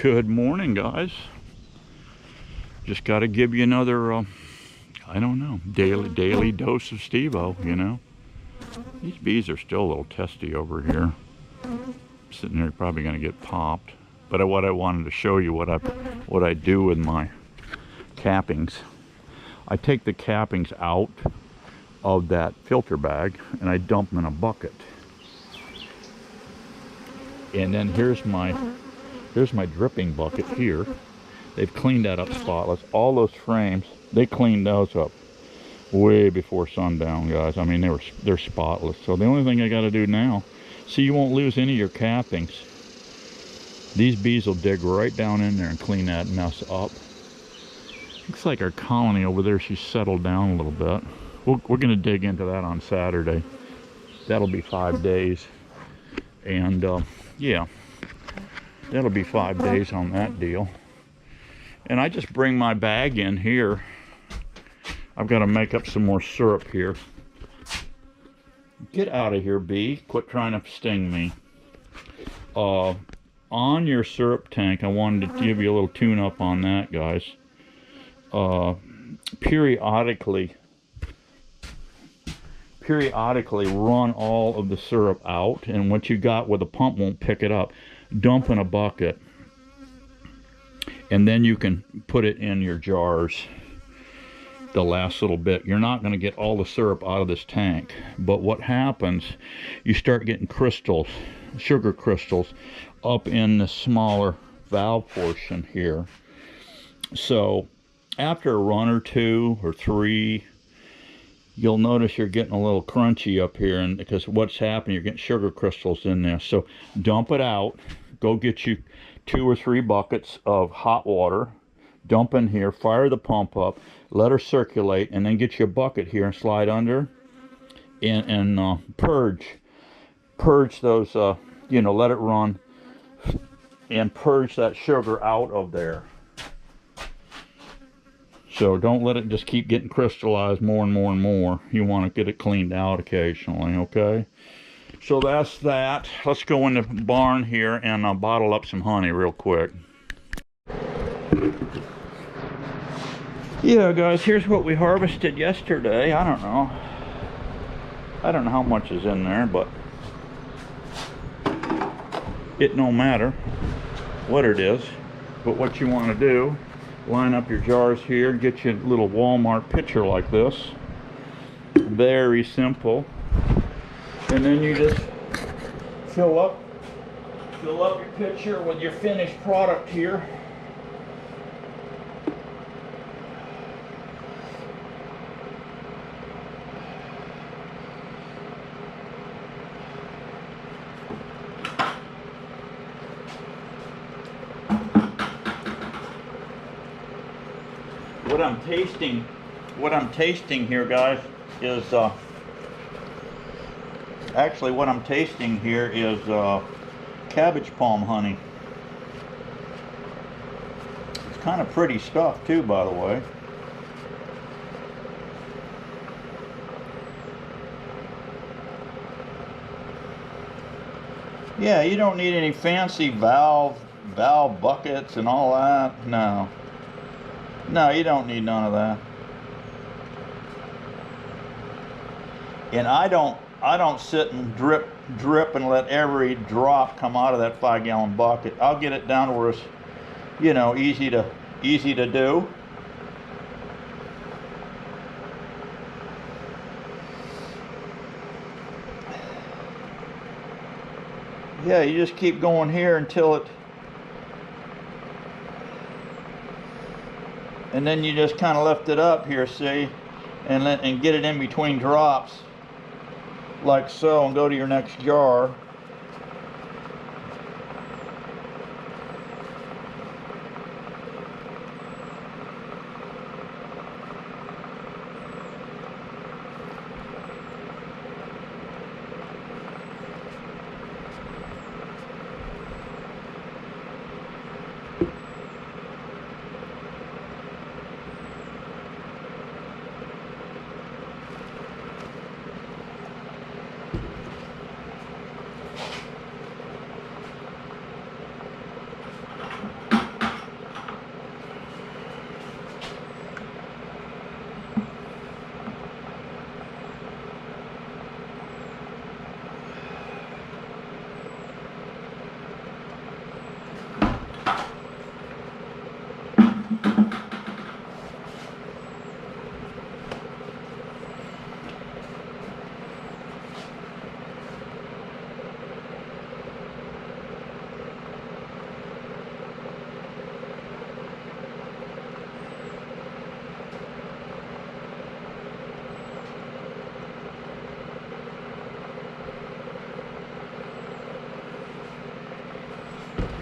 Good morning, guys. Just got to give you another, I don't know, daily dose of Steve-O, you know. These bees are still a little testy over here. Sitting there probably going to get popped. But what I wanted to show you, what I do with my cappings. I take the cappings out of that filter bag and I dump them in a bucket. And then here's my dripping bucket here. They've cleaned that up spotless. All those frames, they cleaned those up way before sundown, guys. I mean, they're spotless. So the only thing I got to do now, see, you won't lose any of your cappings. These bees will dig right down in there and clean that mess up. Looks like our colony over there, she's settled down a little bit. We're going to dig into that on Saturday. That'll be 5 days. And yeah, that'll be 5 days on that deal. And I just bring my bag in here. I've got to make up some more syrup here. Get out of here, bee. Quit trying to sting me. On your syrup tank, I wanted to give you a little tune-up on that, guys. Periodically run all of the syrup out, and what you got with the pump won't pick it up. Dump in a bucket. And then you can put it in your jars the last little bit. You're not going to get all the syrup out of this tank, but what happens, you start getting crystals, sugar crystals, up in the smaller valve portion here. So after a run or 2 or 3, you'll notice you're getting a little crunchy up here, and because what's happening, you're getting sugar crystals in there. So dump it out. Go get you 2 or 3 buckets of hot water, dump in here, fire the pump up, let her circulate, and then get you a bucket here and slide under and purge those, you know, let it run and purge that sugar out of there. So don't let it just keep getting crystallized more and more and more. You want to get it cleaned out occasionally, okay? So that's that. Let's go in the barn here and bottle up some honey real quick. Yeah, guys, here's what we harvested yesterday. I don't know how much is in there, but it no matter what it is. But what you want to do, line up your jars here, get you a little Walmart pitcher like this. Very simple. And then you just fill up your pitcher with your finished product here. What I'm tasting here, guys, is actually, what I'm tasting here is cabbage palm honey. It's kind of pretty stuff too, by the way. Yeah, you don't need any fancy valve buckets and all that. No, you don't need none of that. And I don't sit and drip and let every drop come out of that 5-gallon bucket. I'll get it down where it's, you know, easy to do. Yeah, you just keep going here until it, and then you just kind of lift it up here, see, and get it in between drops. Like so, and go to your next jar.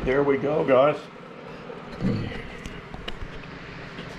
There we go, guys.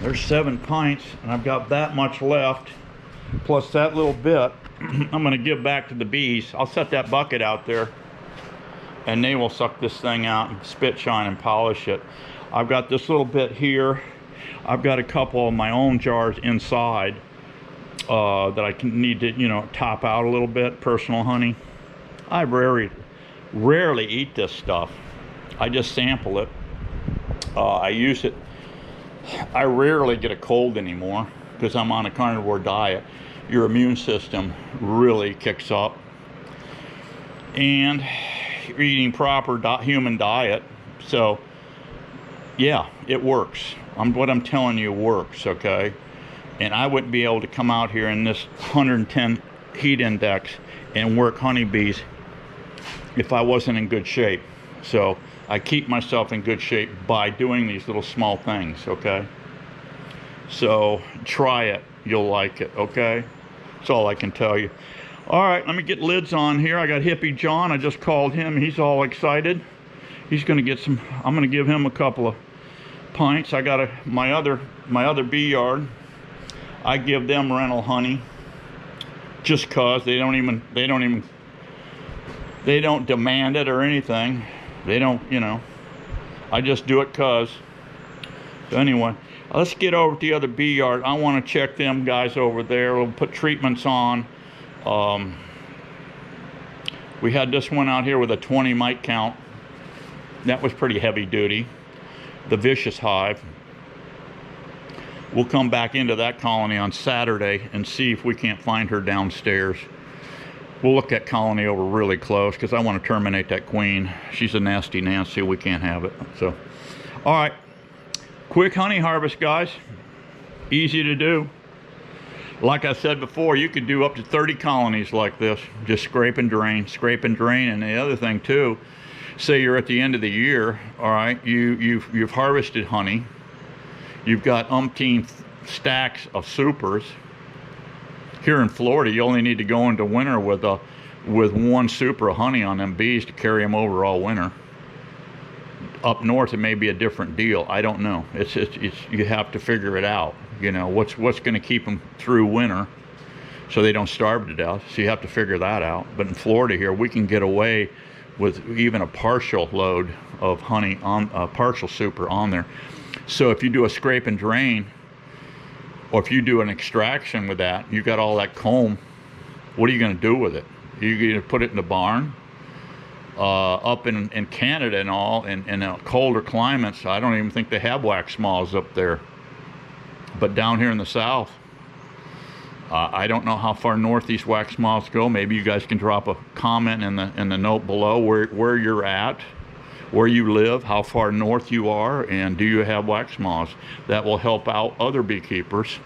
There's 7 pints, and I've got that much left, plus that little bit. I'm going to give back to the bees. I'll set that bucket out there, and they will suck this thing out and spit shine and polish it. I've got this little bit here. I've got a couple of my own jars inside that I can need to, you know, top out a little bit, personal honey. I rarely eat this stuff. I just sample it. I use it. I rarely get a cold anymore because I'm on a carnivore diet. Your immune system really kicks up, and you're eating proper human diet. So yeah, it works. What I'm telling you works, okay? And I wouldn't be able to come out here in this 110 heat index and work honeybees if I wasn't in good shape. So I keep myself in good shape by doing these little small things, okay? So try it, you'll like it, okay? That's all I can tell you. All right, let me get lids on here. I got Hippie John, I just called him. He's all excited. He's gonna get some, I'm gonna give him a couple of pints. I got my other bee yard. I give them rental honey just cause they don't demand it or anything. They don't, you know, I just do it cause. So anyway, let's get over to the other bee yard. I want to check them guys over there. We'll put treatments on. We had this one out here with a 20 mite count. That was pretty heavy duty. The vicious hive. We'll come back into that colony on Saturday and see if we can't find her downstairs. We'll look that colony over really close because I want to terminate that queen. She's a nasty Nancy. We can't have it. So, all right. Quick honey harvest, guys. Easy to do. Like I said before, you could do up to 30 colonies like this. Just scrape and drain, scrape and drain. And the other thing too, say you're at the end of the year, all right, you've harvested honey. You've got umpteen stacks of supers. Here in Florida, you only need to go into winter with 1 super of honey on them bees to carry them over all winter. Up north, it may be a different deal. I don't know. It's you have to figure it out. You know, what's going to keep them through winter so they don't starve to death. So you have to figure that out. But in Florida here, we can get away with even a partial load of honey on a partial super on there. So if you do a scrape and drain, or if you do an extraction with that, you got all that comb, what are you going to do with it? You're going to put it in the barn? Up in Canada and all, in colder climates, I don't even think they have wax moths up there. But down here in the south, I don't know how far north these wax moths go. Maybe you guys can drop a comment in the note below where you're at, where you live, how far north you are, and do you have wax moths. That will help out other beekeepers,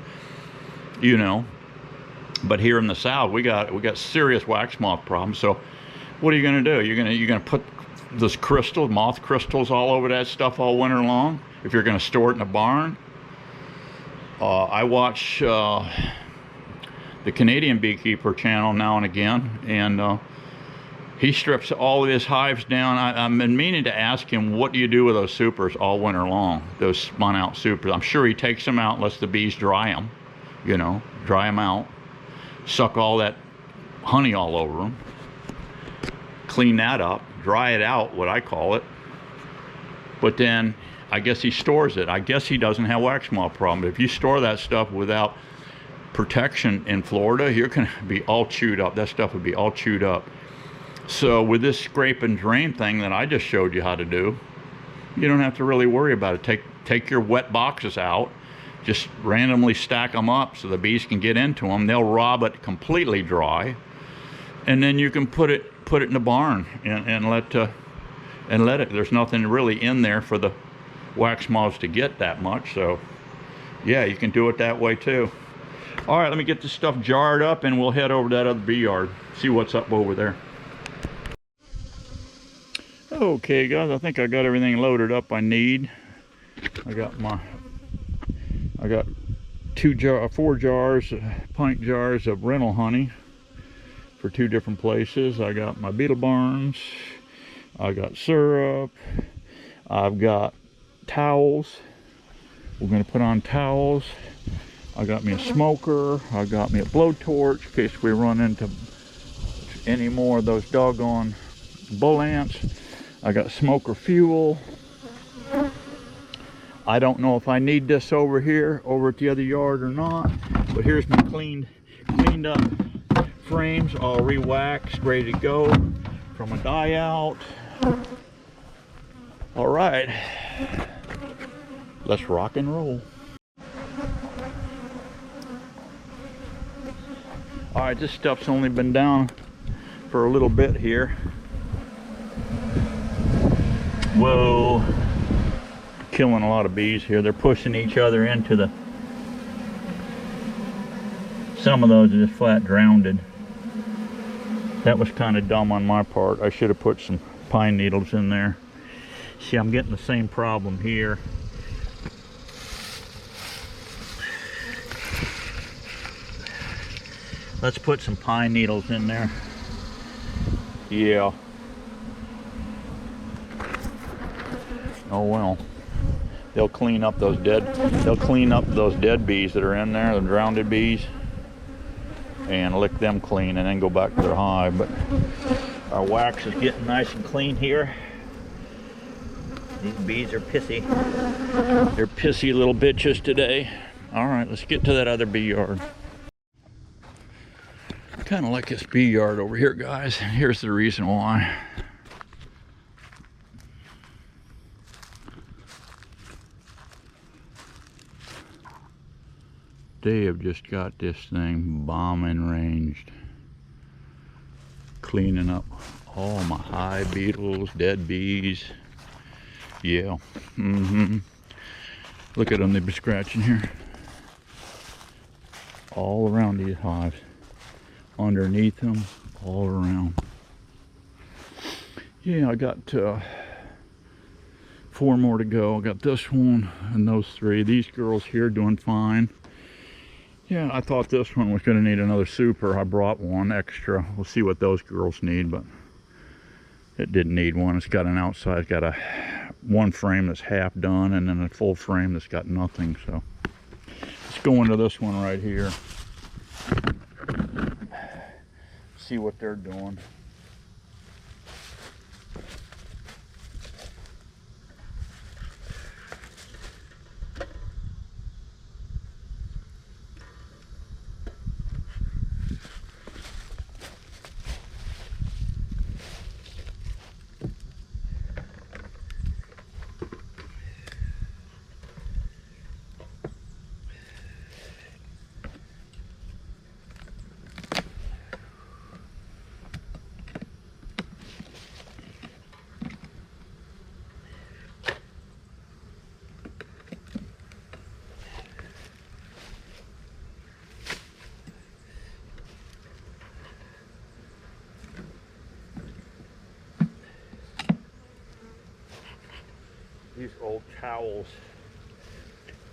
you know. But here in the south, we got serious wax moth problems. So what are you going to do? You're going to put this crystal, moth crystals all over that stuff all winter long? If you're going to store it in a barn? I watch the Canadian Beekeeper channel now and again, and he strips all of his hives down. I've been meaning to ask him, what do you do with those supers all winter long? Those spun out supers. I'm sure he takes them out, lets the bees dry them, you know, dry them out, suck all that honey all over them, clean that up, dry it out, what I call it. But then I guess he stores it. I guess he doesn't have wax moth problem. But if you store that stuff without protection in Florida, you're going to be all chewed up. That stuff would be all chewed up. So with this scrape and drain thing that I just showed you how to do, you don't have to really worry about it. Take your wet boxes out, just randomly stack them up so the bees can get into them. They'll rob it completely dry, and then you can put it in the barn and let it. There's nothing really in there for the wax moths to get that much. So yeah, you can do it that way too. All right, let me get this stuff jarred up and we'll head over to that other bee yard, see what's up over there. Okay guys, I think I got everything loaded up I need. I got 4 jars, pint jars of rental honey for 2 different places. I got my beetle barns, I got syrup, I've got towels. We're going to put on towels. I got me a smoker. I got me a blowtorch in case we run into any more of those doggone bull ants. I got smoker fuel. I don't know if I need this over here, over at the other yard or not, but here's my cleaned up frames, all re-waxed, ready to go from a dye out. All right, let's rock and roll. All right, this stuff's only been down for a little bit here. Whoa, killing a lot of bees here. They're pushing each other into the, some of those are just flat drowned. That was kind of dumb on my part. I should have put some pine needles in there. See, I'm getting the same problem here. Let's put some pine needles in there. Yeah. Oh well. They'll clean up those dead bees that are in there, the drowned bees, and lick them clean and then go back to their hive. But our wax is getting nice and clean here. These bees are pissy. They're pissy little bitches today. All right, let's get to that other bee yard. I kind of like this bee yard over here, guys. Here's the reason why. They have just got this thing bombing ranged. Cleaning up all my hive beetles, dead bees. Yeah. Look at them, they've been scratching here. All around these hives. Underneath them, all around. Yeah, I got 4 more to go. I got this one and those 3. These girls here doing fine. Yeah, I thought this one was going to need another super. I brought one extra. We'll see what those girls need, but it didn't need one. It's got an outside, it's got a one frame that's half done and then a full frame that's got nothing. So let's go into this one right here. See what they're doing.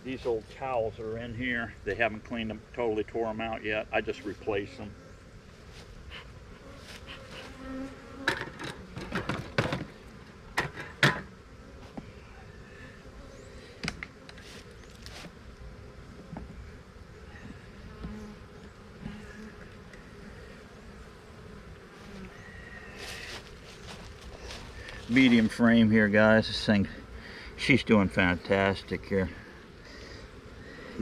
These old towels are in here. They haven't cleaned them, totally tore them out yet. I just replaced them. Medium frame here, guys. This thing, she's doing fantastic here.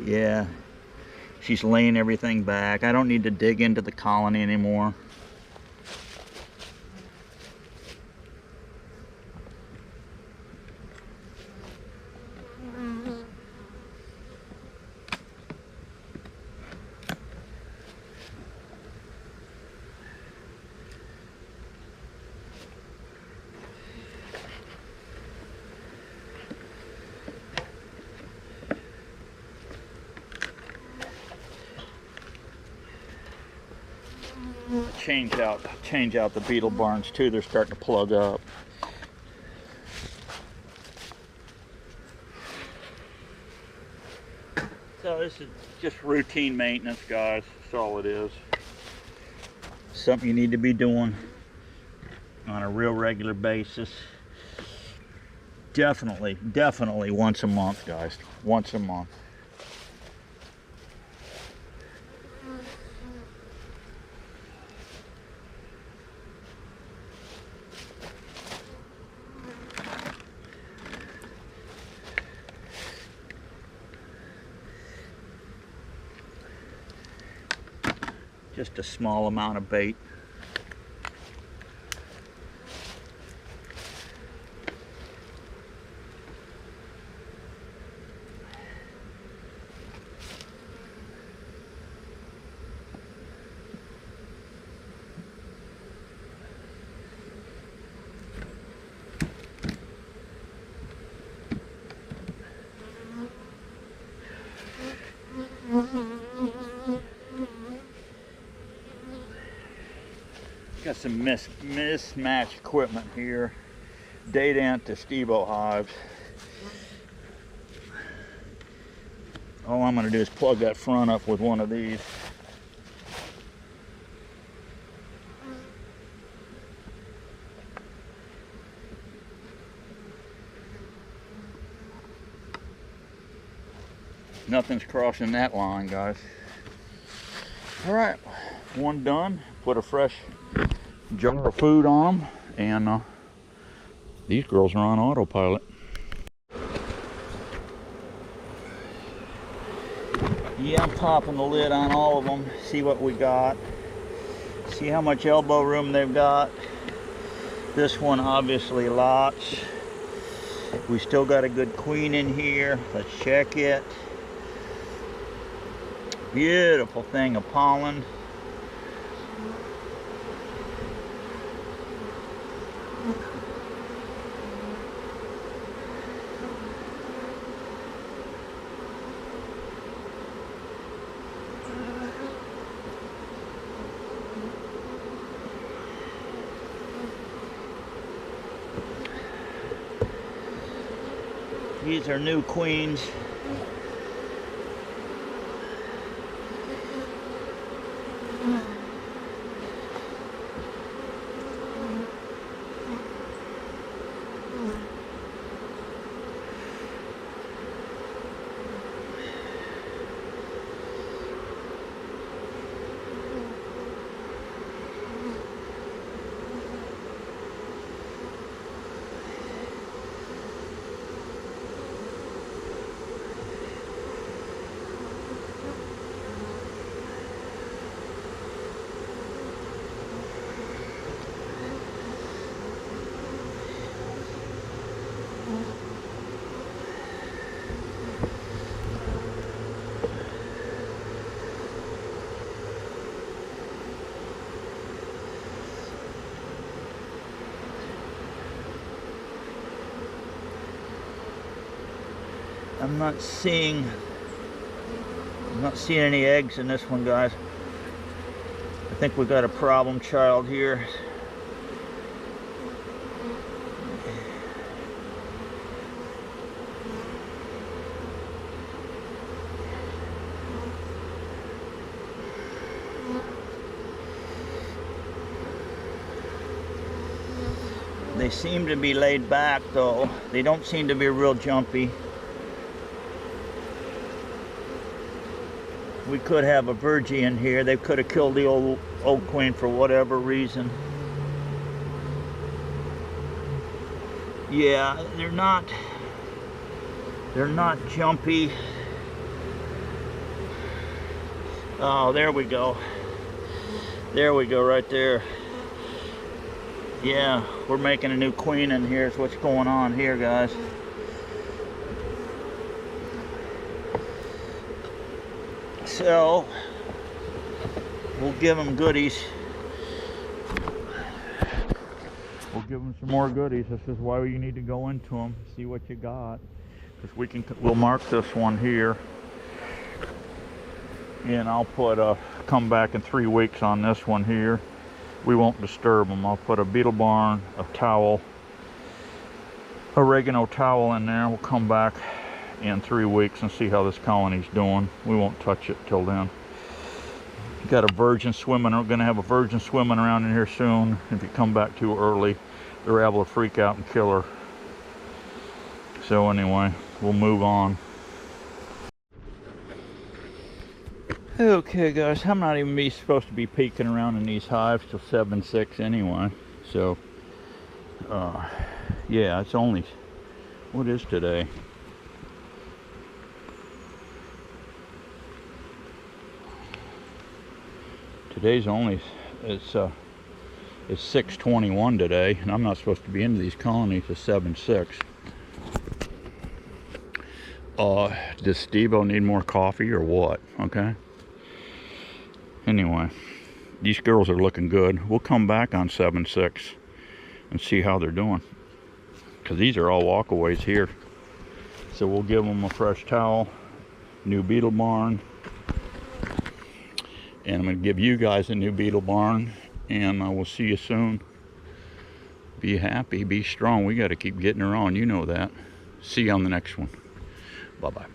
Yeah, she's laying everything back. I don't need to dig into the colony anymore. Change out the beetle barns too. They're starting to plug up. So this is just routine maintenance, guys. That's all it is. Something you need to be doing on a real regular basis. Definitely once a month, guys. Once a month. Just a small amount of bait. Got some mismatched equipment here. Dadant to Stevo hives. All I'm going to do is plug that front up with one of these. Nothing's crossing that line, guys. All right, one done. Put a fresh jar of food on them, and these girls are on autopilot. Yeah, I'm popping the lid on all of them, see what we got. See how much elbow room they've got. This one obviously lots. We still got a good queen in here. Let's check it. Beautiful thing of pollen. These are new queens. I'm not seeing any eggs in this one, guys. I think we got a problem child here. They seem to be laid back though. They don't seem to be real jumpy. We could have a virgie in here. They could have killed the old queen for whatever reason. Yeah, they're not jumpy. Oh, there we go. There we go, right there. Yeah, we're making a new queen in here is what's going on here, guys. So, we'll give them goodies. We'll give them some more goodies. This is why you need to go into them, see what you got. Because we'll mark this one here. And I'll put come back in 3 weeks on this one here. We won't disturb them. I'll put a beetle barn, a towel, oregano towel in there. We'll come back in 3 weeks and see how this colony's doing. We won't touch it till then. Got a virgin swimming. We're gonna have a virgin swimming around in here soon. If you come back too early, they're able to freak out and kill her. So anyway, we'll move on. Okay guys, I'm not even supposed to be peeking around in these hives till 7-6 anyway. So yeah, it's only, what is today? Today's only, it's 6:21 today, and I'm not supposed to be into these colonies till 7-6. Does Steve-O need more coffee or what? Okay. Anyway, these girls are looking good. We'll come back on 7-6 and see how they're doing, because these are all walkaways here. So we'll give them a fresh towel, new beetle barn, and I'm going to give you guys a new beetle barn, and I will see you soon. Be happy, be strong. We got to keep getting her on, you know that. See you on the next one. Bye-bye.